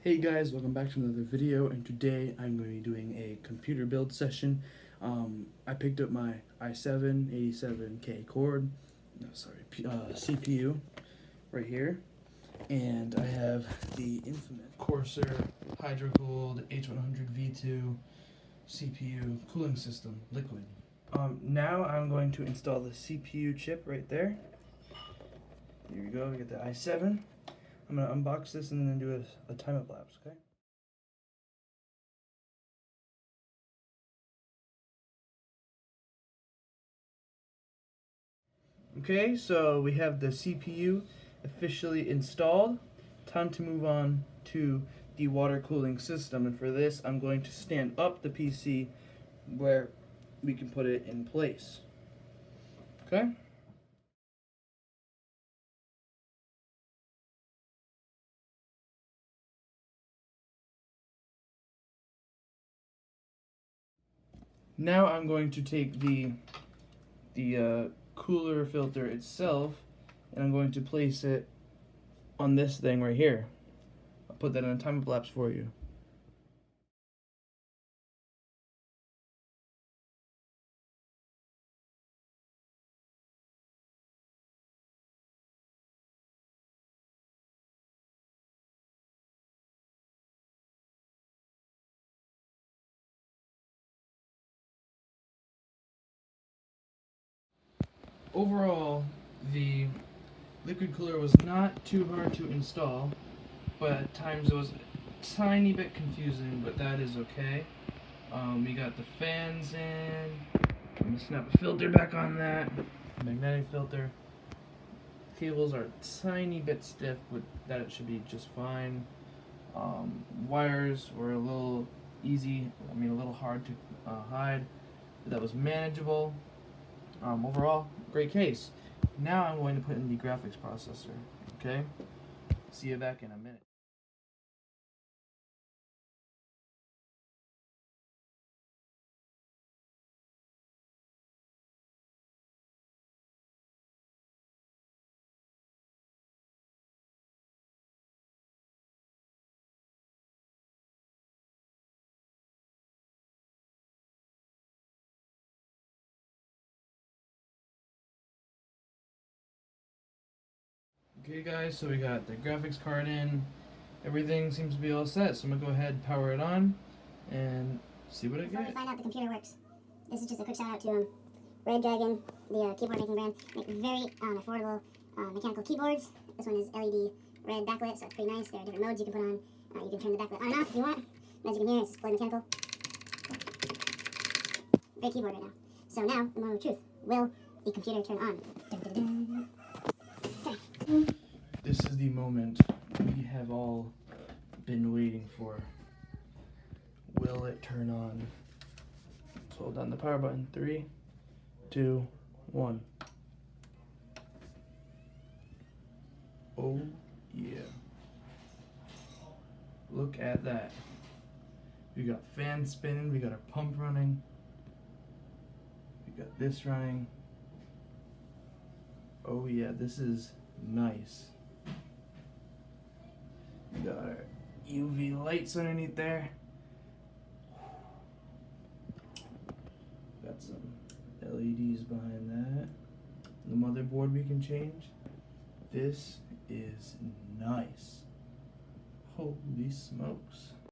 Hey guys, welcome back to another video, and today I'm going to be doing a computer build session. I picked up my i7-87K CPU right here, and I have the infamous Corsair Hydro-Cooled H100 V2 CPU cooling system, liquid. Now I'm going to install the CPU chip right there. Here we go, we get the i7. I'm going to unbox this and then do a time-lapse, okay? Okay, so we have the CPU officially installed. Time to move on to the water cooling system, and for this I'm going to stand up the PC where we can put it in place. Okay? Now I'm going to take the cooler filter itself, and I'm going to place it on this thing right here. I'll put that in a time-lapse for you. Overall, the liquid cooler was not too hard to install, but at times it was a tiny bit confusing, but that is okay. We got the fans in. I'm gonna snap a filter back on that, magnetic filter. Cables are a tiny bit stiff, but that should be just fine. Wires were a little a little hard to hide, but that was manageable. Overall, great case. Now I'm going to put in the graphics processor, okay? See you back in a minute. Okay guys, so we got the graphics card in. Everything seems to be all set, so I'm gonna go ahead and power it on and see what I Before get. we find out the computer works, this is just a quick shout out to Red Dragon, the keyboard making brand. Make very affordable mechanical keyboards. This one is LED red backlit, so it's pretty nice. There are different modes you can put on. You can turn the backlit on and off if you want. As you can hear, it's fully mechanical. Great keyboard right now. So now, the moment of truth. Will the computer turn on? Dun, dun, dun. Okay. This is the moment we have all been waiting for. Will it turn on? So hold down the power button. 3, 2, 1. Oh yeah. Look at that. We got fans spinning, we got our pump running. We got this running. Oh yeah, this is nice. We got our UV lights underneath there. Got some LEDs behind that. The motherboard we can change. This is nice. Holy smokes.